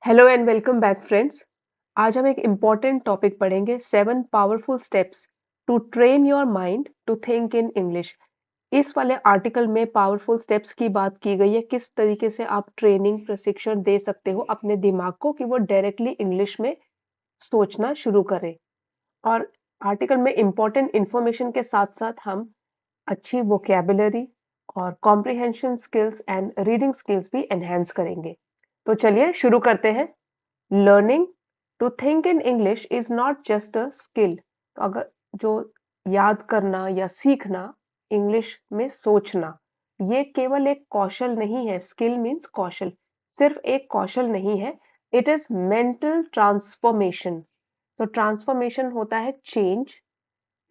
Hello and welcome back friends. आज हम एक इम्पॉर्टेंट टॉपिक पढ़ेंगे 7 powerful steps to train your mind to think in English. इस वाले आर्टिकल में पावरफुल स्टेप्स की बात की गई है, किस तरीके से आप ट्रेनिंग प्रशिक्षण दे सकते हो अपने दिमाग को कि वो डायरेक्टली इंग्लिश में सोचना शुरू करे। और आर्टिकल में इम्पॉर्टेंट इंफॉर्मेशन के साथ साथ हम अच्छी वोकेबुलरी और comprehension skills and reading skills भी एनहेंस करेंगे। तो चलिए शुरू करते हैं। Learning to think in English is not just a skill. तो अगर जो याद करना या सीखना इंग्लिश में सोचना, ये केवल एक कौशल नहीं है। स्किल मीन्स कौशल, सिर्फ एक कौशल नहीं है। It is mental transformation. तो ट्रांसफॉर्मेशन होता है चेंज।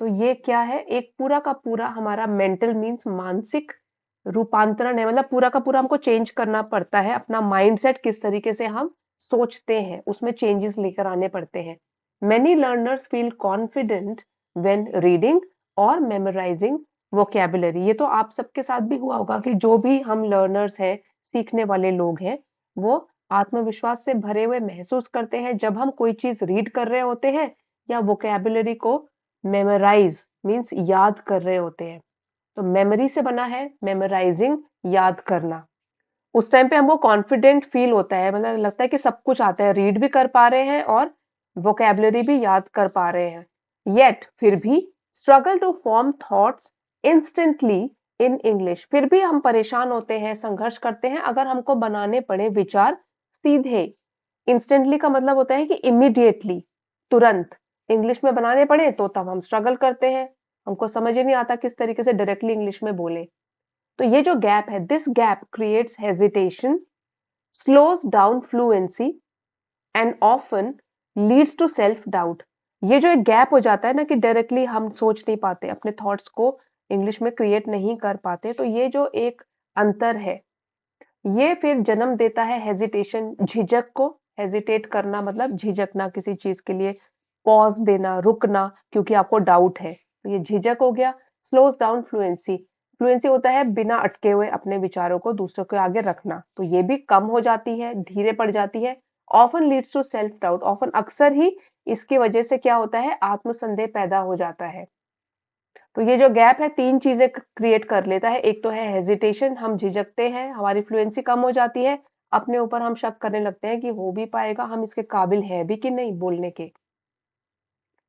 तो ये क्या है, एक पूरा का पूरा हमारा मेंटल मीन्स मानसिक रूपांतरण है। मतलब पूरा का पूरा हमको चेंज करना पड़ता है, अपना माइंडसेट किस तरीके से हम सोचते हैं उसमें चेंजेस लेकर आने पड़ते हैं। Many learners feel confident when reading और मेमोराइजिंग वोकेबुलरी। ये तो आप सबके साथ भी हुआ होगा कि जो भी हम लर्नर्स हैं, सीखने वाले लोग हैं, वो आत्मविश्वास से भरे हुए महसूस करते हैं जब हम कोई चीज रीड कर रहे होते हैं या वोकेबुलरी को मेमोराइज मीन्स याद कर रहे होते हैं। तो मेमोरी से बना है मेमोराइजिंग, याद करना। उस टाइम पे हमको कॉन्फिडेंट फील होता है, मतलब लगता है कि सब कुछ आता है, रीड भी कर पा रहे हैं और वोकेबुलरी भी याद कर पा रहे हैं। येट फिर भी struggle to form thoughts instantly in English. फिर भी हम परेशान होते हैं, संघर्ष करते हैं अगर हमको बनाने पड़े विचार सीधे। इंस्टेंटली का मतलब होता है कि इमीडिएटली, तुरंत इंग्लिश में बनाने पड़े तो तब हम स्ट्रगल करते हैं। हमको समझ ही नहीं आता किस तरीके से डायरेक्टली इंग्लिश में बोले। तो ये जो गैप है, this gap creates hesitation, slows down fluency and often leads to self doubt. ये जो एक गैप हो जाता है ना कि डायरेक्टली हम सोच नहीं पाते, अपने थॉट्स को इंग्लिश में क्रिएट नहीं कर पाते, तो ये जो एक अंतर है, ये फिर जन्म देता है हेजिटेशन, झिझक को। हेजिटेट करना मतलब झिझकना किसी चीज के लिए, पॉज देना, रुकना, क्योंकि आपको डाउट है, तो ये झिझक हो गया। स्लोज डाउन फ्लुएंसी, फ्लुएंसी होता है बिना अटके हुए अपने विचारों को दूसरों के आगे रखना, तो ये भी कम हो जाती है, धीरे पड़ जाती है। Often leads to self doubt, often अक्सर ही इसकी वजह से क्या होता है, आत्मसंदेह पैदा हो जाता है। तो ये जो गैप है, तीन चीजें क्रिएट कर लेता है। एक तो है हेजिटेशन, हम झिझकते हैं, हमारी फ्लुएंसी कम हो जाती है, अपने ऊपर हम शक करने लगते हैं कि हो भी पाएगा, हम इसके काबिल है भी कि नहीं बोलने के।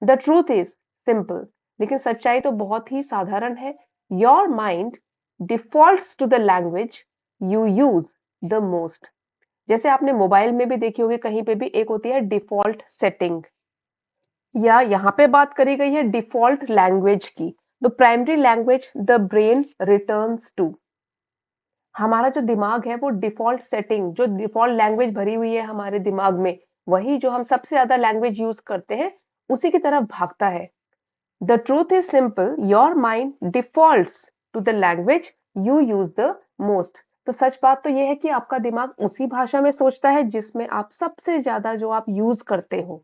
द ट्रूथ इज सिंपल, लेकिन सच्चाई तो बहुत ही साधारण है। Your mind defaults to the language you use the most. जैसे आपने मोबाइल में भी देखी होगी, कहीं पे भी एक होती है डिफॉल्ट सेटिंग, या यहाँ पे बात करी गई है डिफॉल्ट लैंग्वेज की। तो primary language the brain returns to. हमारा जो दिमाग है वो डिफॉल्ट सेटिंग, जो डिफॉल्ट लैंग्वेज भरी हुई है हमारे दिमाग में, वही जो हम सबसे ज्यादा लैंग्वेज यूज करते हैं उसी की तरफ भागता है। The truth is simple, your mind defaults to the language you use the most. तो सच बात तो यह है कि आपका दिमाग उसी भाषा में सोचता है जिसमें आप सबसे ज्यादा, जो आप यूज करते हो,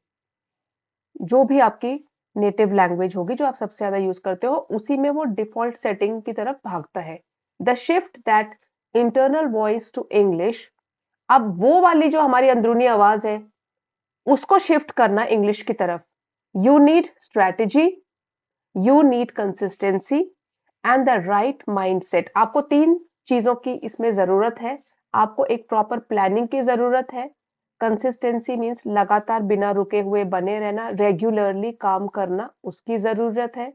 जो भी आपकी नेटिव लैंग्वेज होगी जो आप सबसे ज्यादा यूज करते हो, उसी में वो डिफॉल्ट सेटिंग की तरफ भागता है। The shift that internal voice to English, अब वो वाली जो हमारी अंदरूनी आवाज है उसको शिफ्ट करना इंग्लिश की तरफ। You need strategy, you need consistency and the right mindset. आपको तीन चीजों की इसमें जरूरत है। आपको एक प्रॉपर प्लानिंग की जरूरत है। कंसिस्टेंसी मीन्स लगातार बिना रुके हुए बने रहना, रेगुलरली काम करना, उसकी जरूरत है।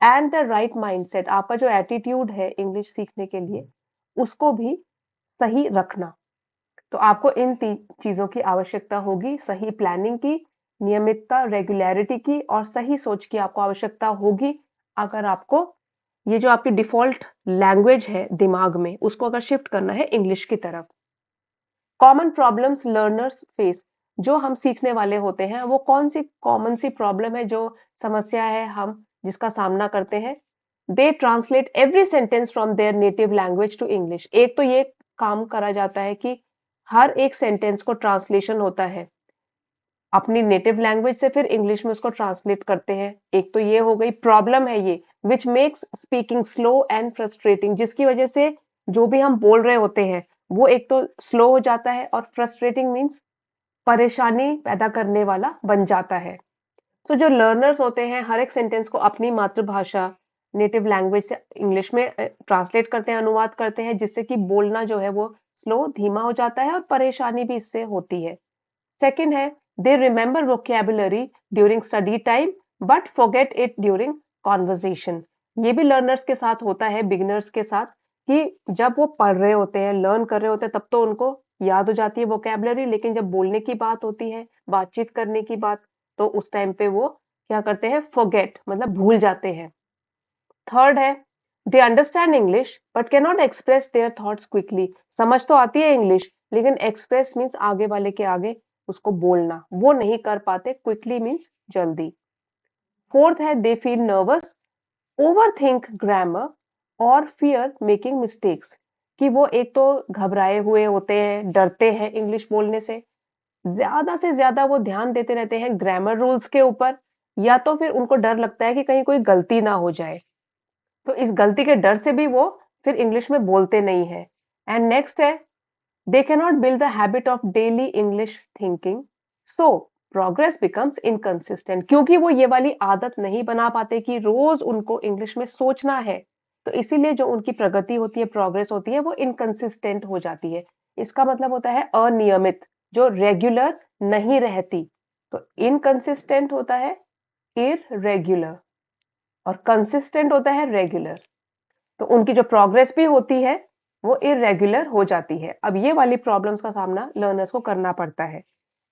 एंड द राइट माइंडसेट, आपका जो एटीट्यूड है इंग्लिश सीखने के लिए उसको भी सही रखना। तो आपको इन चीजों की आवश्यकता होगी। सही प्लानिंग की, नियमितता, रेगुलरिटी की, और सही सोच की आपको आवश्यकता होगी अगर आपको ये जो आपकी डिफॉल्ट लैंग्वेज है दिमाग में उसको अगर शिफ्ट करना है इंग्लिश की तरफ। कॉमन प्रॉब्लम्स लर्नर्स फेस, जो हम सीखने वाले होते हैं वो कौन सी कॉमन सी प्रॉब्लम है, जो समस्या है हम जिसका सामना करते हैं। They translate every sentence from their native language to English. एक तो ये काम करा जाता है कि हर एक सेंटेंस को ट्रांसलेशन होता है अपनी नेटिव लैंग्वेज से, फिर इंग्लिश में उसको ट्रांसलेट करते हैं। एक तो ये हो गई प्रॉब्लम है ये, which makes speaking slow and frustrating, जिसकी वजह से जो भी हम बोल रहे होते हैं वो एक तो स्लो हो जाता है, और फ्रस्ट्रेटिंग मीन्स परेशानी पैदा करने वाला बन जाता है। तो जो लर्नर्स होते हैं हर एक सेंटेंस को अपनी मातृभाषा नेटिव लैंग्वेज से इंग्लिश में ट्रांसलेट करते हैं, अनुवाद करते हैं, जिससे कि बोलना जो है वो स्लो धीमा हो जाता है और परेशानी भी इससे होती है। सेकंड है, they remember vocabulary during study time but forget it during conversation. ये भी लर्नर्स के साथ होता है, बिगिनर्स के साथ, कि जब वो पढ़ रहे होते हैं, लर्न कर रहे होते हैं, तब तो उनको याद हो जाती है वोकैबुलरी, लेकिन जब बोलने की बात होती है, बातचीत करने की बात, तो उस टाइम पे वो क्या करते हैं, फॉरगेट मतलब भूल जाते हैं। थर्ड है, they understand English but can not express their thoughts quickly. समझ तो आती है इंग्लिश, लेकिन एक्सप्रेस मीन्स आगे वाले के आगे उसको बोलना, वो नहीं कर पाते। क्विकली मीन्स जल्दी। फोर्थ है, they feel nervous, over think grammar और फियर मेकिंग मिस्टेक्स। कि वो एक तो घबराए हुए होते हैं, डरते हैं इंग्लिश बोलने से ज्यादा वो ध्यान देते रहते हैं ग्रामर रूल्स के ऊपर, या तो फिर उनको डर लगता है कि कहीं कोई गलती ना हो जाए, तो इस गलती के डर से भी वो फिर इंग्लिश में बोलते नहीं है। एंड नेक्स्ट है, they can not build the habit of daily English thinking, so progress becomes inconsistent. क्योंकि वो ये वाली आदत नहीं बना पाते कि रोज उनको इंग्लिश में सोचना है, तो इसीलिए जो उनकी प्रगति होती है, प्रोग्रेस होती है, वो इनकंसिस्टेंट हो जाती है। इसका मतलब होता है अनियमित, जो रेगुलर नहीं रहती। तो इनकंसिस्टेंट होता है इररेगुलर, और कंसिस्टेंट होता है रेगुलर। तो उनकी जो प्रोग्रेस भी होती है वो इरेगुलर हो जाती है। अब ये वाली प्रॉब्लम्स का सामना लर्नर्स को करना पड़ता है।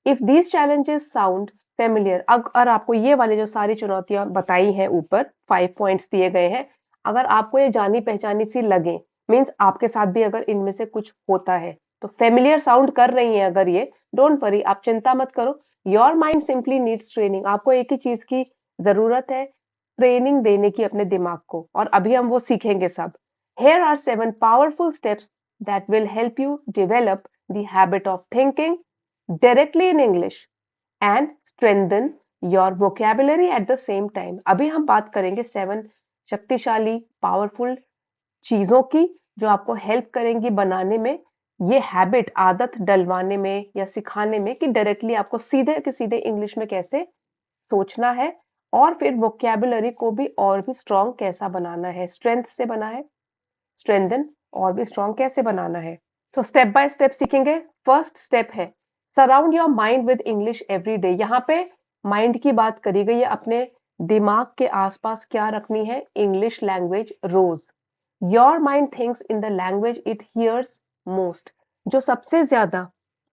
If these challenges sound familiar, अगर आपको ये वाली जो सारी चुनौतियां बताई हैं ऊपर 5 पॉइंट्स दिए गए हैं, अगर आपको ये जानी पहचानी सी लगे, मीन्स आपके साथ भी अगर इनमें से कुछ होता है, तो फेमिलियर साउंड कर रही है अगर ये, डोंट वरी, आप चिंता मत करो। Your mind simply needs training. आपको एक ही चीज की जरूरत है, ट्रेनिंग देने की अपने दिमाग को, और अभी हम वो सीखेंगे सब। Here are 7 powerful steps that will help you develop the habit of thinking directly in English and strengthen your vocabulary at the same time। अभी हम बात करेंगे 7 शक्तिशाली पावरफुल चीजों की, जो आपको हेल्प करेंगी बनाने में, ये हैबिट आदत डलवाने में या सिखाने में, कि डायरेक्टली आपको सीधे के सीधे इंग्लिश में कैसे सोचना है, और फिर वोकैबुलरी को भी और भी स्ट्रॉन्ग कैसा बनाना है, स्ट्रेंथ से बना है, स्ट्रेंथन और भी स्ट्रॉन्ग कैसे बनाना है। तो स्टेप बाय स्टेप सीखेंगे। फर्स्ट स्टेप है, surround your mind with English every day. यहाँ पे माइंड की बात करी गई है, अपने दिमाग के आसपास क्या रखनी है, इंग्लिश लैंग्वेज रोज। Your mind thinks in the language it hears most. जो सबसे ज्यादा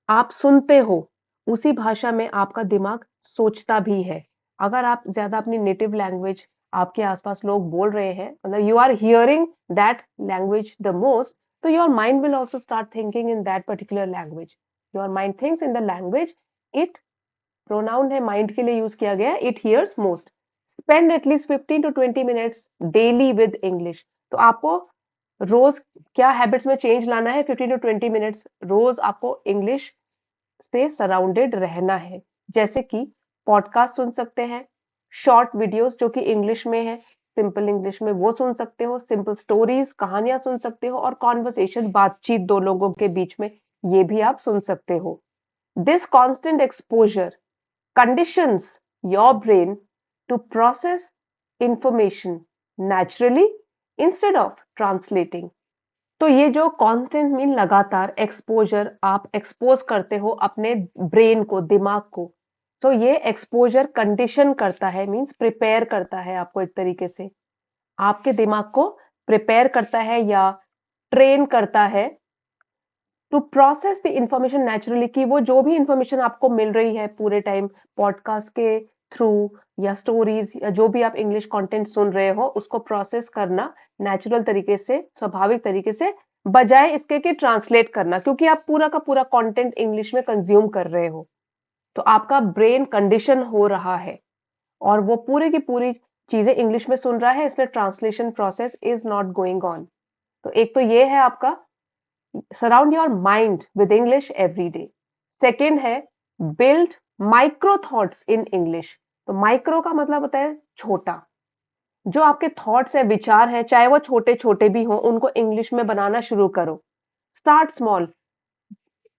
आप सुनते हो, उसी भाषा में आपका दिमाग सोचता भी है। अगर आप ज्यादा अपनी नेटिव लैंग्वेज, आपके आसपास लोग बोल रहे हैं, मतलब you are hearing that language the most, तो your mind will also start thinking in that particular language. Your mind thinks in the language it, pronoun है माइंड के लिए यूज किया गया, it hears most. Spend at least 15 to 20 minutes daily with English. तो आपको रोज क्या habits में change लाना है, 15 to 20 मिनट्स रोज आपको इंग्लिश से सराउंडेड रहना है। जैसे कि पॉडकास्ट सुन सकते हैं, शॉर्ट वीडियोस जो कि इंग्लिश में है, सिंपल इंग्लिश में वो सुन सकते हो, सिंपल स्टोरीज कहानियां सुन सकते हो, और कॉन्वर्सेशन बातचीत दो लोगों के बीच में, ये भी आप सुन सकते हो। This constant exposure conditions your brain to process information naturally instead of translating। तो ये जो कांस्टेंट मीन लगातार एक्सपोजर, आप एक्सपोज करते हो अपने ब्रेन को, दिमाग को, तो ये एक्सपोजर कंडीशन करता है, मींस प्रिपेयर करता है आपको, एक तरीके से आपके दिमाग को प्रिपेयर करता है या ट्रेन करता है to process the information naturally. कि वो जो भी इंफॉर्मेशन आपको मिल रही है पूरे टाइम पॉडकास्ट के थ्रू या स्टोरीज या जो भी आप इंग्लिश कंटेंट सुन रहे हो, उसको प्रोसेस करना नेचुरल तरीके से, स्वाभाविक तरीके से, बजाय इसके कि ट्रांसलेट करना, क्योंकि आप पूरा का पूरा कंटेंट इंग्लिश में कंज्यूम कर रहे हो, तो आपका ब्रेन कंडीशन हो रहा है और वो पूरी की पूरी चीजें इंग्लिश में सुन रहा है, इसलिए translation process is not going on. तो एक तो ये है आपका, surround your mind with English every day. Second है, build micro thoughts in English. तो माइक्रो का मतलब होता है छोटा। जो आपके थॉट्स है, विचार है, चाहे वो छोटे छोटे भी हो, उनको इंग्लिश में बनाना शुरू करो। Start small.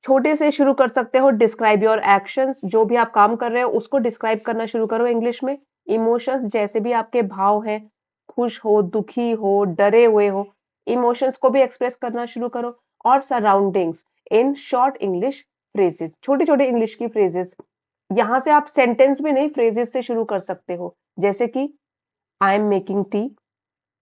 छोटे से शुरू कर सकते हो। डिस्क्राइब योर एक्शंस, जो भी आप काम कर रहे हो उसको डिस्क्राइब करना शुरू करो इंग्लिश में। इमोशंस, जैसे भी आपके भाव हैं, खुश हो, दुखी हो, डरे हुए हो, इमोशंस को भी एक्सप्रेस करना शुरू करो। और surroundings in short English phrases, छोटे छोटे इंग्लिश की फ्रेजेस। यहाँ से आप सेंटेंस में नहीं, फ्रेजेस से शुरू कर सकते हो। जैसे कि आई एम मेकिंग टी,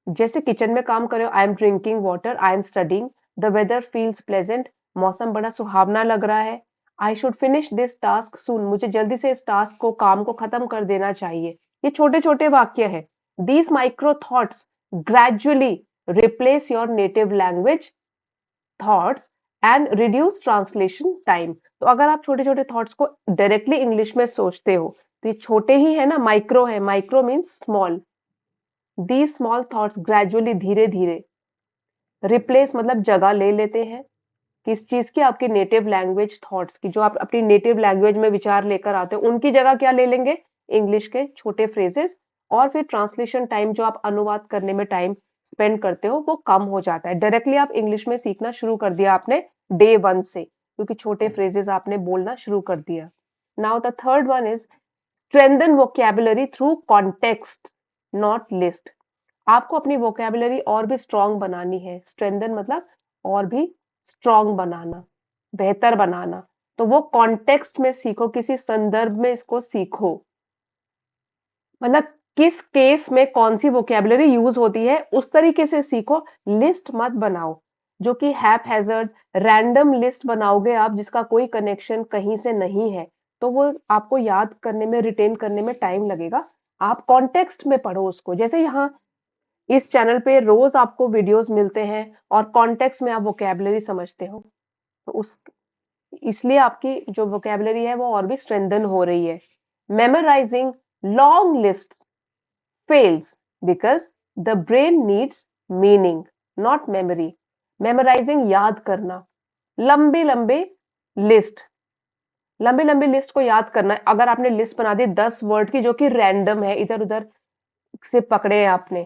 जैसे किचन में काम कर रहे हो, I am drinking water, I am studying, the weather feels pleasant, मौसम बड़ा सुहावना लग रहा है। I should finish this task soon, मुझे जल्दी से इस टास्क को, काम को खत्म कर देना चाहिए। ये छोटे छोटे वाक्य है। These micro thoughts gradually replace your native language thoughts and reduce translation time. तो अगर आप छोटे छोटे थॉट्स को डायरेक्टली इंग्लिश में सोचते हो, तो ये छोटे ही है ना, माइक्रो है, micro means small. These small thoughts gradually, धीरे धीरे, रिप्लेस मतलब जगह ले लेते हैं, किस चीज की, आपकी नेटिव लैंग्वेज थॉट्स की। जो आप अपनी नेटिव लैंग्वेज में विचार लेकर आते हो, उनकी जगह क्या ले लेंगे, इंग्लिश के छोटे फ्रेजेस। और फिर ट्रांसलेशन टाइम, जो आप अनुवाद करने में टाइम स्पेंड करते हो, वो कम हो जाता है। डायरेक्टली आप इंग्लिश में सीखना शुरू कर दिया आपने डे वन से, क्योंकि छोटे फ्रेजेस आपने बोलना शुरू कर दिया। Now the third one is strengthen vocabulary through context, not list. आपको अपनी वोकैबुलरी और भी स्ट्रांग बनानी है। स्ट्रेंथन मतलब और भी स्ट्रांग बनाना, बेहतर बनाना। तो वो कॉन्टेक्स्ट में सीखो, किसी संदर्भ में इसको सीखो। मतलब किस केस में कौन सी वोकैबुलरी यूज होती है, उस तरीके से सीखो। लिस्ट मत बनाओ, जो कि हैपहैजर्ड रैंडम लिस्ट बनाओगे आप, जिसका कोई कनेक्शन कहीं से नहीं है, तो वो आपको याद करने में, रिटेन करने में टाइम लगेगा। आप कॉन्टेक्स्ट में पढ़ो उसको। जैसे यहाँ इस चैनल पे रोज आपको वीडियोस मिलते हैं और कॉन्टेक्स्ट में आप वोकैबुलरी समझते हो, तो उस इसलिए आपकी जो वोकैबुलरी है वो और भी स्ट्रेंथन हो रही है। Memorising long list fails because the brain needs meaning, not memory. Memorising, याद करना, लंबे लंबे लिस्ट, लंबी लंबी लिस्ट को याद करना। अगर आपने लिस्ट बना दी 10 वर्ड की, जो कि रैंडम है, इधर उधर से पकड़े हैं आपने,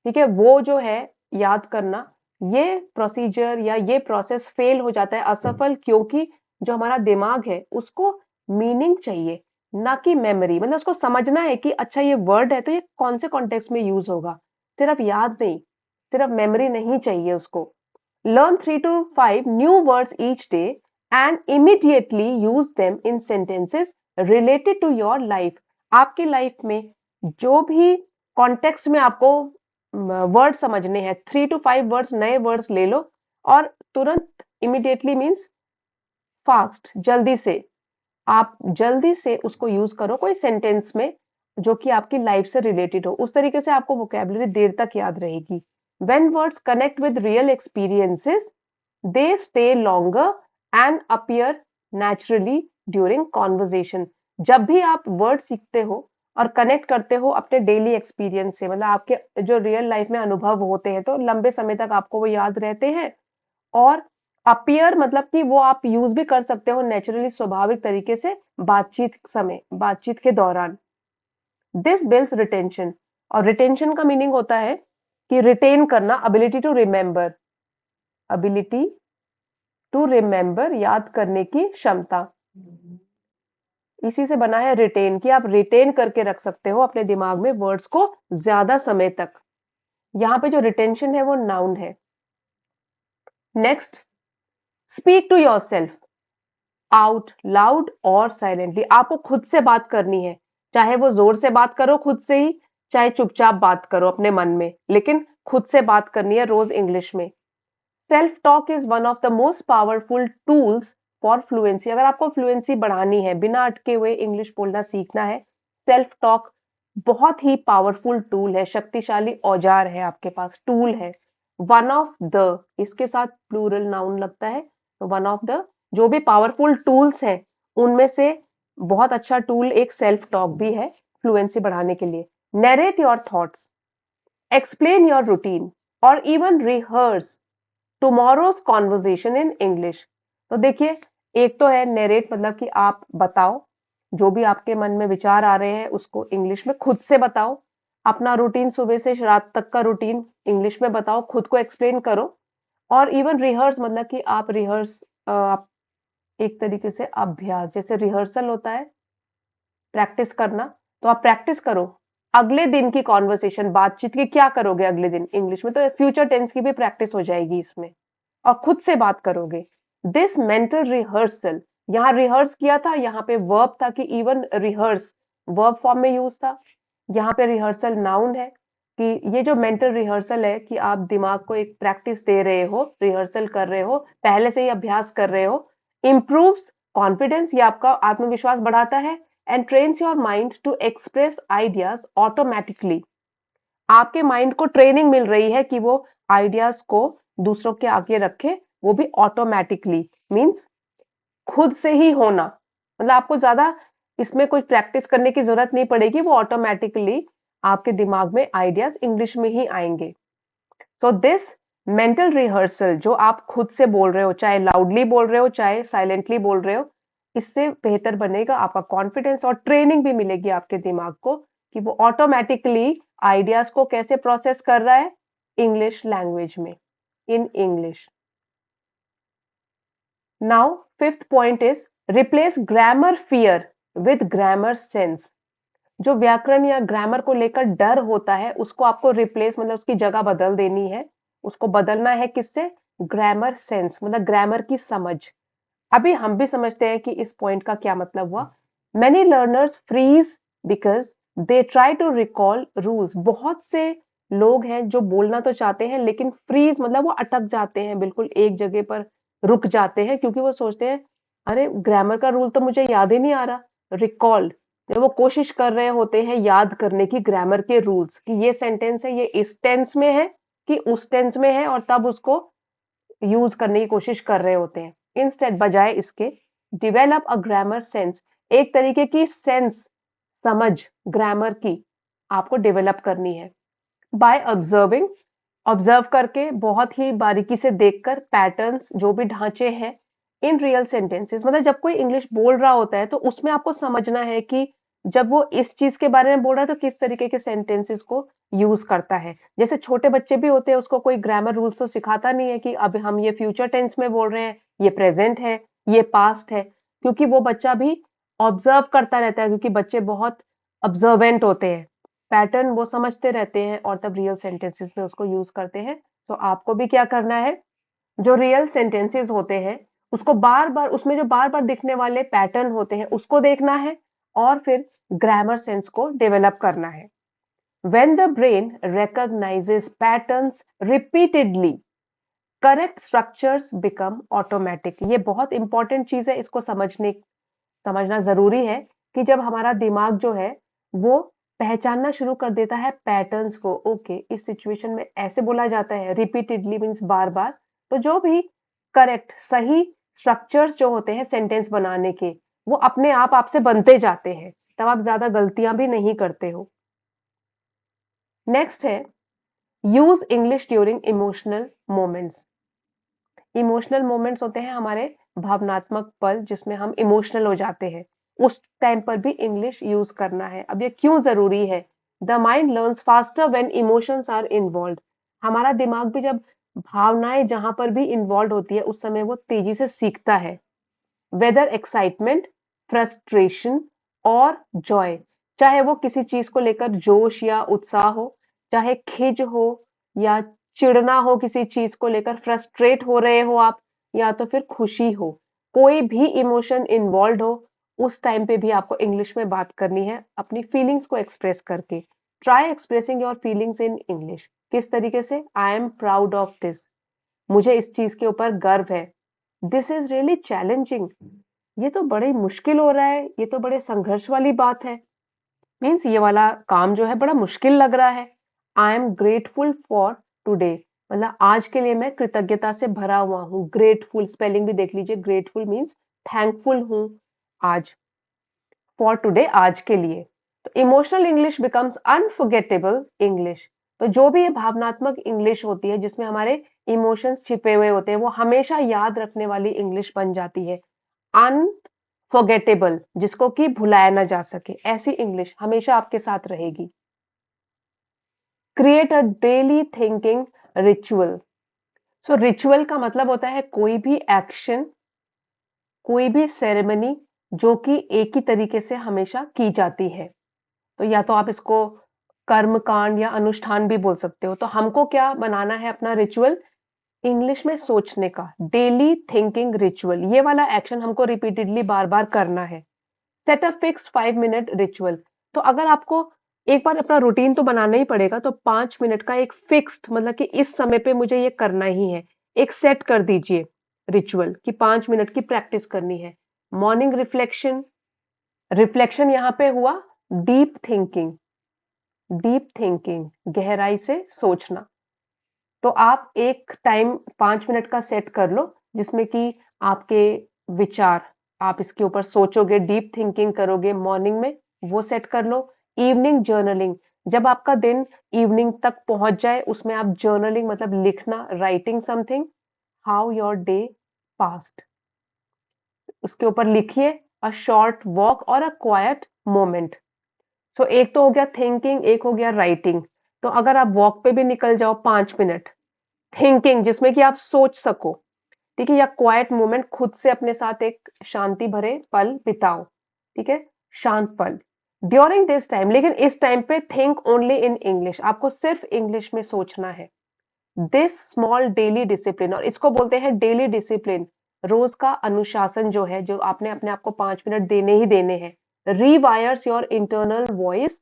ठीक है, वो जो है याद करना, ये प्रोसीजर या ये प्रोसेस फेल हो जाता है, असफल, क्योंकि जो हमारा दिमाग है उसको मीनिंग चाहिए, ना कि मेमोरी। मतलब उसको समझना है कि अच्छा ये वर्ड है तो ये कौन से कॉन्टेक्स्ट में यूज होगा, सिर्फ याद नहीं, सिर्फ मेमोरी नहीं चाहिए उसको। Learn 3 to 5 new words each day and immediately use them in sentences related to your life. आपकी लाइफ में जो भी कॉन्टेक्स्ट में आपको वर्ड समझने हैं, 3 to 5 वर्ड्स, नए वर्ड्स ले लो और तुरंत, इमीडिएटली मीन्स फास्ट, जल्दी से, आप जल्दी से उसको यूज करो कोई सेंटेंस में, जो कि आपकी लाइफ से रिलेटेड हो। उस तरीके से आपको वोकेबलरी देर तक याद रहेगी। When words connect with real experiences, they stay longer and appear naturally during conversation. जब भी आप वर्ड सीखते हो और कनेक्ट करते हो अपने डेली एक्सपीरियंस से, मतलब आपके जो रियल लाइफ में अनुभव होते हैं, तो लंबे समय तक आपको वो याद रहते हैं। और अपीयर मतलब कि वो आप यूज भी कर सकते हो नेचुरली, स्वाभाविक तरीके से, बातचीत के दौरान। दिस बिल्ड्स रिटेंशन, और रिटेंशन का मीनिंग होता है कि रिटेन करना, एबिलिटी टू रिमेंबर, याद करने की क्षमता। इसी से बना है रिटेन, कि आप रिटेन करके रख सकते हो अपने दिमाग में वर्ड्स को ज्यादा समय तक। यहाँ पे जो रिटेंशन है वो नाउन है। Next, speak to yourself out loud और साइलेंटली। आपको खुद से बात करनी है, चाहे वो जोर से बात करो खुद से ही, चाहे चुपचाप बात करो अपने मन में, लेकिन खुद से बात करनी है रोज इंग्लिश में। Self talk is one of the most powerful tools for fluency. अगर आपको फ्लुएंसी बढ़ानी है, बिना अटके हुए इंग्लिश बोलना सीखना है, सेल्फ टॉक बहुत ही पावरफुल टूल है, शक्तिशाली औजार है आपके पास, टूल है। वन ऑफ द, इसके साथ प्लूरल नाउन लगता है, तो वन ऑफ द, जो भी पावरफुल टूल्स हैं उनमें से बहुत अच्छा टूल एक सेल्फ टॉक भी है फ्लुएंसी बढ़ाने के लिए। Narrate your thoughts, explain your routine, और even rehearse tomorrow's conversation in English. तो देखिए, एक तो है नरेट, मतलब कि आप बताओ, जो भी आपके मन में विचार आ रहे हैं उसको इंग्लिश में खुद से बताओ। अपना रूटीन, सुबह से रात तक का रूटीन इंग्लिश में बताओ, खुद को एक्सप्लेन करो। और इवन रिहर्स, मतलब कि आप रिहर्स, एक तरीके से अभ्यास, जैसे रिहर्सल होता है, प्रैक्टिस करना, तो आप प्रैक्टिस करो। अगले दिन की कॉन्वर्सेशन, बातचीत की क्या करोगे अगले दिन इंग्लिश में, तो फ्यूचर टेंस की भी प्रैक्टिस हो जाएगी इसमें, और खुद से बात करोगे। दिस मेंटल रिहर्सल, यहाँ रिहर्स किया था, यहाँ पे वर्ब था कि इवन रिहर्स वर्ब फॉर्म में यूज था, यहाँ पे रिहर्सल नाउन है कि ये जो मेंटल रिहर्सल है कि आप दिमाग को एक प्रैक्टिस दे रहे हो, रिहर्सल कर रहे हो, पहले से ही अभ्यास कर रहे हो, इम्प्रूव्स कॉन्फिडेंस, ये आपका आत्मविश्वास बढ़ाता है, and trains your mind to express ideas automatically. आपके माइंड को ट्रेनिंग मिल रही है कि वो आइडियाज को दूसरों के आगे रखे, वो भी ऑटोमेटिकली, मीन्स खुद से ही होना, मतलब आपको ज्यादा इसमें कोई प्रैक्टिस करने की जरूरत नहीं पड़ेगी, वो ऑटोमेटिकली आपके दिमाग में आइडियाज इंग्लिश में ही आएंगे। सो दिस मेंटल रिहर्सल, जो आप खुद से बोल रहे हो, चाहे लाउडली बोल रहे हो चाहे साइलेंटली बोल रहे हो, इससे बेहतर बनेगा आपका कॉन्फिडेंस, और ट्रेनिंग भी मिलेगी आपके दिमाग को कि वो ऑटोमेटिकली आइडियाज को कैसे प्रोसेस कर रहा है, इंग्लिश लैंग्वेज में, in English. Now fifth point is replace grammar fear with grammar sense. जो व्याकरण या ग्रामर को लेकर डर होता है, उसको आपको रिप्लेस, मतलब उसकी जगह बदल देनी है, उसको बदलना है किससे, ग्रामर सेंस, मतलब ग्रामर की समझ। अभी हम भी समझते हैं कि इस पॉइंट का क्या मतलब हुआ। Many learners freeze because they try to recall rules. बहुत से लोग हैं जो बोलना तो चाहते हैं, लेकिन फ्रीज मतलब वो अटक जाते हैं, बिल्कुल एक जगह पर रुक जाते हैं, क्योंकि वो सोचते हैं अरे ग्रामर का रूल तो मुझे याद ही नहीं आ रहा। रिकॉल, जब वो कोशिश कर रहे होते हैं याद करने की ग्रामर के रूल्स, कि ये सेंटेंस है, ये इस टेंस में है कि उस टेंस में है, और तब उसको यूज करने की कोशिश कर रहे होते हैं। इंस्टेड, बजाय इसके, डिवेलप अ ग्रामर सेंस, एक तरीके की सेंस, समझ ग्रामर की आपको डेवलप करनी है। बाय ऑब्जर्विंग, ऑब्जर्व करके, बहुत ही बारीकी से देखकर, पैटर्न्स, जो भी ढांचे हैं इन रियल सेंटेंसेस, मतलब जब कोई इंग्लिश बोल रहा होता है तो उसमें आपको समझना है कि जब वो इस चीज के बारे में बोल रहा है तो किस तरीके के सेंटेंसेस को यूज करता है। जैसे छोटे बच्चे भी होते हैं, उसको कोई ग्रामर रूल्स तो सिखाता नहीं है कि अब हम ये फ्यूचर टेंस में बोल रहे हैं, ये प्रेजेंट है, ये पास्ट है, क्योंकि वो बच्चा भी ऑब्जर्व करता रहता है, क्योंकि बच्चे बहुत ऑब्जर्वेंट होते हैं, पैटर्न वो समझते रहते हैं, और तब रियल सेंटेंसेस में उसको यूज करते हैं। तो आपको भी क्या करना है, जो रियल सेंटेंसेस होते हैं उसको बार बार, उसमें जो बार बार दिखने वाले पैटर्न होते हैं उसको देखना है, और फिर ग्रामर सेंस को डेवलप करना है। When the brain recognizes patterns repeatedly, correct structures become automatic। ये बहुत इंपॉर्टेंट चीज है, इसको समझना जरूरी है कि जब हमारा दिमाग जो है वो पहचानना शुरू कर देता है पैटर्न्स को, ओके इस सिचुएशन में ऐसे बोला जाता है, रिपीटेडली मीन्स बार बार, तो जो भी करेक्ट सही स्ट्रक्चर्स जो होते हैं सेंटेंस बनाने के, वो अपने आप आपसे बनते जाते हैं, तब आप ज्यादा गलतियां भी नहीं करते हो। नेक्स्ट है use English during emotional moments. Emotional moments होते हैं हमारे भावनात्मक पल, जिसमें हम इमोशनल हो जाते हैं, उस टाइम पर भी इंग्लिश यूज करना है। अब ये क्यों जरूरी है, the mind learns faster when emotions are involve. हमारा दिमाग भी जब भावनाएं जहां पर भी इन्वॉल्व होती है उस समय वो तेजी से सीखता है, वेदर एक्साइटमेंट, फ्रस्ट्रेशन और जॉय, चाहे वो किसी चीज को लेकर जोश या उत्साह हो, चाहे खिज हो या चिढ़ना हो, किसी चीज को लेकर फ्रस्ट्रेट हो रहे हो आप, या तो फिर खुशी हो, कोई भी इमोशन इन्वॉल्व हो, उस टाइम पे भी आपको इंग्लिश में बात करनी है, अपनी फीलिंग्स को एक्सप्रेस करके। Try expressing your feelings in English. किस तरीके से, I am proud of this, मुझे इस चीज के ऊपर गर्व है, दिस इज रियली चैलेंजिंग, ये तो बड़ी मुश्किल हो रहा है, ये तो बड़े संघर्ष वाली बात है, मीन्स ये वाला काम जो है बड़ा मुश्किल लग रहा है। I am grateful for today, मतलब आज के लिए मैं कृतज्ञता से भरा हुआ हूँ, ग्रेटफुल स्पेलिंग भी देख लीजिए, ग्रेटफुल मीन्स थैंकफुल हूँ आज, फॉर टुडे आज के लिए। तो emotional English becomes unforgettable English. तो जो भी ये भावनात्मक इंग्लिश होती है जिसमें हमारे इमोशंस छिपे हुए होते हैं, वो हमेशा याद रखने वाली इंग्लिश बन जाती है। अनफॉरगेटेबल, जिसको कि भुलाया ना जा सके, ऐसी इंग्लिश हमेशा आपके साथ रहेगी। Create a daily thinking ritual. So ritual का मतलब होता है कोई भी एक्शन कोई भी सेरेमनी जो कि एक ही तरीके से हमेशा की जाती है। तो या तो आप इसको कर्मकांड या अनुष्ठान भी बोल सकते हो। तो हमको क्या बनाना है अपना रिचुअल? इंग्लिश में सोचने का डेली थिंकिंग रिचुअल। ये वाला एक्शन हमको रिपीटेडली बार बार करना है। Set a fix 5 minute ritual. तो अगर आपको एक बार अपना रूटीन तो बनाना ही पड़ेगा, तो 5 मिनट का एक फिक्स्ड, मतलब कि इस समय पे मुझे ये करना ही है, एक सेट कर दीजिए रिचुअल कि 5 मिनट की प्रैक्टिस करनी है। Morning reflection. रिफ्लेक्शन यहाँ पे हुआ डीप थिंकिंग। डीप थिंकिंग गहराई से सोचना। तो आप एक टाइम 5 मिनट का सेट कर लो जिसमें कि आपके विचार, आप इसके ऊपर सोचोगे, डीप थिंकिंग करोगे मॉर्निंग में, वो सेट कर लो। Evening journaling. जब आपका दिन इवनिंग तक पहुंच जाए उसमें आप जर्नलिंग मतलब लिखना, writing something how your day past, उसके ऊपर लिखिए। अ शॉर्ट वॉक और अ क्वाइट मोमेंट। तो एक तो हो गया थिंकिंग, एक हो गया राइटिंग। तो अगर आप वॉक पे भी निकल जाओ 5 मिनट, थिंकिंग जिसमें कि आप सोच सको, ठीक है, या क्वाइट मोमेंट, खुद से अपने साथ एक शांति भरे पल बिताओ, ठीक है, शांत पल ड्यूरिंग दिस टाइम। लेकिन इस टाइम पे थिंक ओनली इन इंग्लिश, आपको सिर्फ इंग्लिश में सोचना है। दिस स्मॉल डेली डिसिप्लिन, और इसको बोलते हैं डेली डिसिप्लिन, रोज का अनुशासन जो है, जो आपने अपने आप को 5 मिनट देने ही देने हैं, rewires your internal voice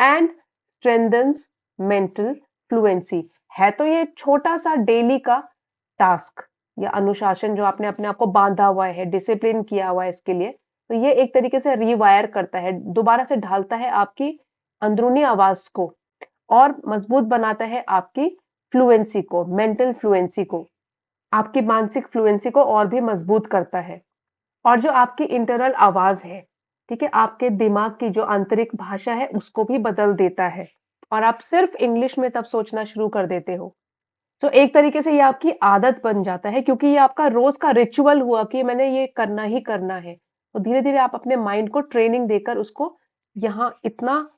and strengthens mental fluency. है तो ये छोटा सा डेली का टास्क या अनुशासन जो आपने अपने आप को बांधा हुआ है, डिसिप्लिन किया हुआ है इसके लिए, तो ये एक तरीके से रीवायर करता है, दोबारा से ढालता है आपकी अंदरूनी आवाज को, और मजबूत बनाता है आपकी फ्लुएंसी को, मेंटल फ्लुएंसी को, आपकी मानसिक फ्लुएंसी को और भी मजबूत करता है। और जो आपकी इंटरनल आवाज है, ठीक है, आपके दिमाग की जो आंतरिक भाषा है उसको भी बदल देता है, और आप सिर्फ इंग्लिश में तब सोचना शुरू कर देते हो। तो एक तरीके से ये आपकी आदत बन जाता है, क्योंकि ये आपका रोज का रिचुअल हुआ कि मैंने ये करना ही करना है। तो धीरे धीरे आप अपने माइंड को ट्रेनिंग देकर उसको यहाँ इतना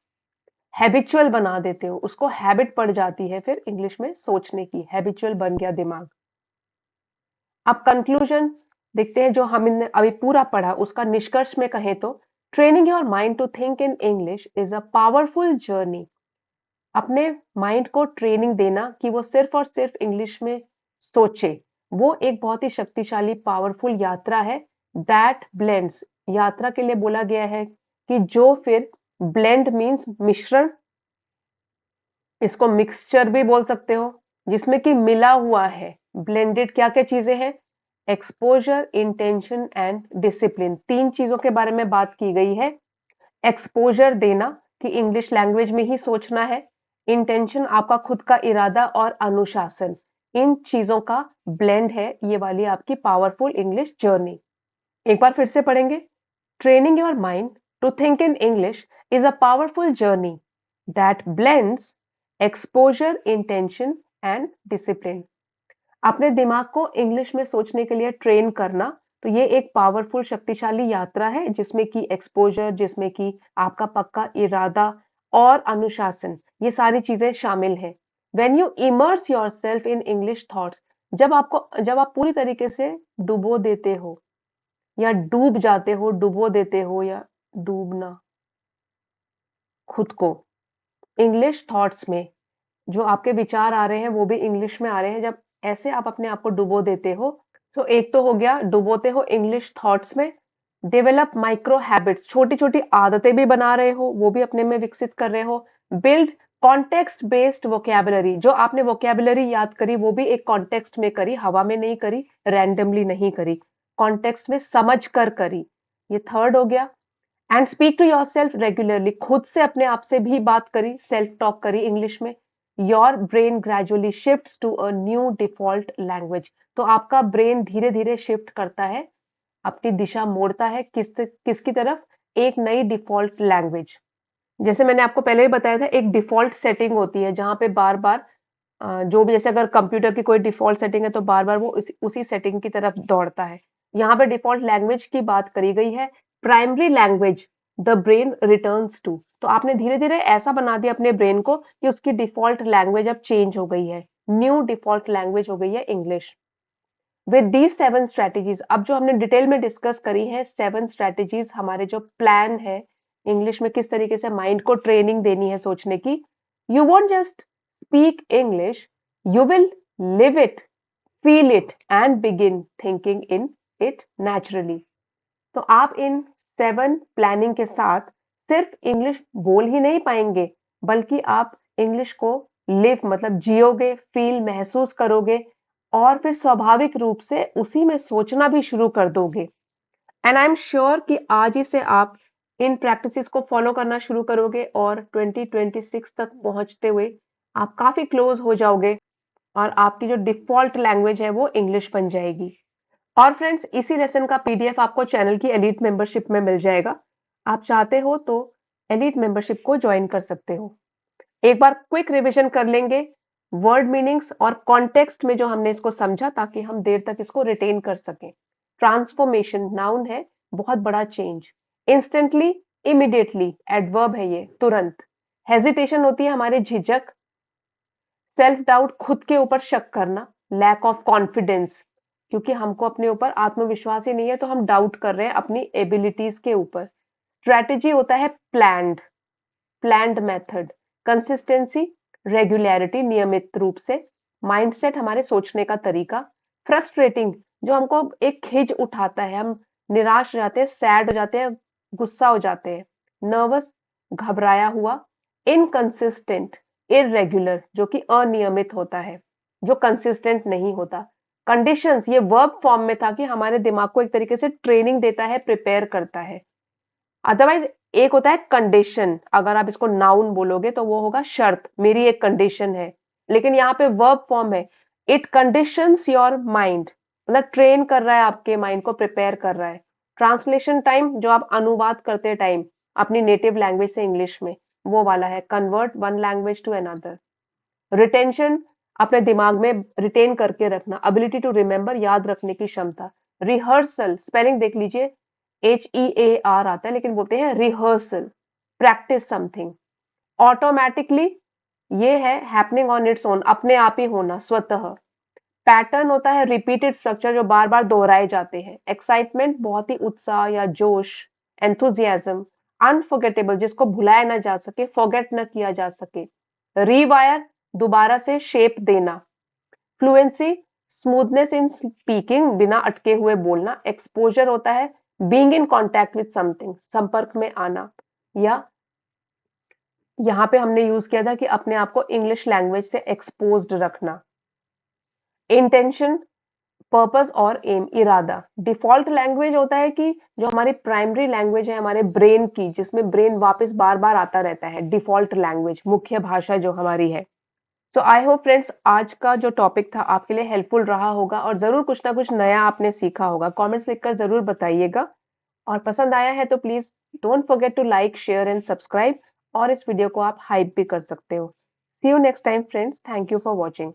हैबिचुअल बना देते हो, उसको हैबिट पड़ जाती है फिर इंग्लिश में सोचने की, हैबिचुअल बन गया दिमाग। अब कंक्लूजन देखते हैं, जो हमने अभी पूरा पढ़ा उसका निष्कर्ष में कहें तो, training your mind to think in English is a powerful journey. अपने माइंड को ट्रेनिंग देना कि वो सिर्फ और सिर्फ इंग्लिश में सोचे, वो एक बहुत ही शक्तिशाली पावरफुल यात्रा है। दैट ब्लेंड्स, यात्रा के लिए बोला गया है कि जो फिर ब्लेंड मीन्स मिश्रण, इसको मिक्सचर भी बोल सकते हो, जिसमें कि मिला हुआ है। ब्लेंडेड क्या क्या चीजें हैं? एक्सपोजर, इंटेंशन एंड डिसिप्लिन, तीन चीजों के बारे में बात की गई है। एक्सपोजर देना कि इंग्लिश लैंग्वेज में ही सोचना है। इंटेंशन आपका खुद का इरादा और अनुशासन, इन चीजों का ब्लेंड है ये वाली आपकी पावरफुल इंग्लिश जर्नी। एक बार फिर से पढ़ेंगे। Training your mind to think in English is a powerful journey that blends exposure, intention and discipline. अपने दिमाग को इंग्लिश में सोचने के लिए ट्रेन करना, तो ये एक पावरफुल शक्तिशाली यात्रा है जिसमें कि एक्सपोजर, जिसमें कि आपका पक्का इरादा और अनुशासन, ये सारी चीजें शामिल हैं। When you immerse yourself in English thoughts, जब आप पूरी तरीके से डुबो देते हो या डूब जाते हो, डुबो देते हो या डूबना, खुद को इंग्लिश थॉट्स में, जो आपके विचार आ रहे हैं वो भी इंग्लिश में आ रहे हैं, जब ऐसे आप अपने आप को डुबो देते हो, तो एक तो हो गया डुबोते हो इंग्लिश थॉट्स में। डेवलप माइक्रो हैबिट्स, छोटी छोटी आदतें भी बना रहे हो, वो भी अपने में विकसित कर रहे हो। बिल्ड कॉन्टेक्स्ट बेस्ड वोकेबलरी, जो आपने वोकेबलरी याद करी वो भी एक कॉन्टेक्स्ट में करी, हवा में नहीं करी, रैंडमली नहीं करी, कॉन्टेक्स्ट में समझ कर करी। ये थर्ड हो गया। And speak to yourself regularly, खुद से अपने आप से भी बात करी, सेल्फ टॉक करी इंग्लिश में। Your brain gradually shift to a new default language, तो आपका ब्रेन धीरे धीरे शिफ्ट करता है, अपनी दिशा मोड़ता है किसकी तरफ? एक नई डिफॉल्ट लैंग्वेज। जैसे मैंने आपको पहले ही बताया था, एक डिफॉल्ट सेटिंग होती है जहां पे बार बार जो भी, जैसे अगर कंप्यूटर की कोई डिफॉल्ट सेटिंग है तो बार बार वो उसी सेटिंग की तरफ दौड़ता है। यहाँ पे डिफॉल्ट लैंग्वेज की बात करी गई है। Primary language the brain returns to, तो आपने धीरे धीरे ऐसा बना दिया अपने ब्रेन को कि उसकी डिफॉल्ट लैंग्वेज अब चेंज हो गई है, न्यू डिफॉल्ट लैंग्वेज हो गई है इंग्लिश। विद दीज 7 स्ट्रैटेजीज, अब जो हमने डिटेल में डिस्कस करी है 7 स्ट्रैटेजीज, हमारे जो प्लान है इंग्लिश में किस तरीके से माइंड को ट्रेनिंग देनी है सोचने की, you want just speak English, you will live it, feel it and begin thinking in it naturally. तो आप इन 7 प्लानिंग के साथ सिर्फ इंग्लिश बोल ही नहीं पाएंगे, बल्कि आप इंग्लिश को लिव मतलब जियोगे, फील महसूस करोगे, और फिर स्वाभाविक रूप से उसी में सोचना भी शुरू कर दोगे। एंड आई एम श्योर कि आज ही से आप इन प्रैक्टिसेस को फॉलो करना शुरू करोगे और 2026 तक पहुंचते हुए आप काफी क्लोज हो जाओगे और आपकी जो डिफॉल्ट लैंग्वेज है वो इंग्लिश बन जाएगी। और फ्रेंड्स, इसी लेसन का पीडीएफ आपको चैनल की एलीट मेंबरशिप में मिल जाएगा। आप चाहते हो तो एलीट मेंबरशिप को ज्वाइन कर सकते हो। एक बार क्विक रिवीजन कर लेंगे वर्ड मीनिंग्स और कॉन्टेक्स्ट में जो हमने इसको समझा, ताकि हम देर तक इसको रिटेन कर सकें। ट्रांसफॉर्मेशन नाउन है, बहुत बड़ा चेंज। इंस्टेंटली, इमीडिएटली एडवर्ब है ये, तुरंत। हेजिटेशन होती है हमारे झिझक। सेल्फ डाउट, खुद के ऊपर शक करना। लैक ऑफ कॉन्फिडेंस, क्योंकि हमको अपने ऊपर आत्मविश्वास ही नहीं है तो हम डाउट कर रहे हैं अपनी एबिलिटीज के ऊपर। स्ट्रेटेजी होता है planned, planned method. Consistency, regularity, नियमित रूप से। माइंडसेट, हमारे सोचने का तरीका। फ्रस्ट्रेटिंग, जो हमको एक खिज उठाता है, हम निराश हो जाते हैं, सैड हो जाते हैं, गुस्सा हो जाते हैं। नर्वस, घबराया हुआ। इनकंसिस्टेंट, इरेगुलर, जो कि अनियमित होता है, जो कंसिस्टेंट नहीं होता। कंडीशंस, ये वर्ब फॉर्म में था कि हमारे दिमाग को एक तरीके से ट्रेनिंग देता है, प्रिपेयर करता है। अदरवाइज एक होता है कंडीशन, अगर आप इसको नाउन बोलोगे तो वो होगा शर्त, मेरी एक कंडीशन है। लेकिन यहाँ पे वर्ब फॉर्म है, इट कंडीशंस योर माइंड, मतलब ट्रेन कर रहा है आपके माइंड को, प्रिपेयर कर रहा है। ट्रांसलेशन टाइम, जो आप अनुवाद करते टाइम अपनी नेटिव लैंग्वेज से इंग्लिश में, वो वाला है convert one language to another. Retention, अपने दिमाग में रिटेन करके रखना, एबिलिटी टू रिमेंबर, याद रखने की क्षमता। रिहर्सल, स्पेलिंग देख लीजिए, HEAR आता है लेकिन बोलते हैं रिहर्सल, प्रैक्टिस समथिंग। ऑटोमेटिकली, ये है हैपनिंग ऑन इट्स ओन, अपने आप ही होना, स्वतः। पैटर्न होता है रिपीटेड स्ट्रक्चर, जो बार बार दोहराए जाते हैं। एक्साइटमेंट, बहुत ही उत्साह या जोश, एंथुजियाज्म। अनफॉरगेटेबल, जिसको भुलाया ना जा सके, फॉरगेट ना किया जा सके। रीवायर, दोबारा से शेप देना। फ्लुएंसी, स्मूथनेस इन स्पीकिंग, बिना अटके हुए बोलना। एक्सपोजर होता है being in contact with something, संपर्क में आना। या यहाँ पे हमने यूज किया था कि अपने आप को इंग्लिश लैंग्वेज से एक्सपोज्ड रखना। इंटेंशन, पर्पस और एम, इरादा। डिफॉल्ट लैंग्वेज होता है कि जो हमारी प्राइमरी लैंग्वेज है हमारे ब्रेन की, जिसमें ब्रेन वापस बार बार आता रहता है, डिफॉल्ट लैंग्वेज, मुख्य भाषा जो हमारी है। तो आई होप फ्रेंड्स, आज का जो टॉपिक था आपके लिए हेल्पफुल रहा होगा और जरूर कुछ ना कुछ नया आपने सीखा होगा। कमेंट्स लिखकर जरूर बताइएगा, और पसंद आया है तो please don't forget to like, share and subscribe, और इस वीडियो को आप हाइप भी कर सकते हो। See you next time friends, thank you for watching.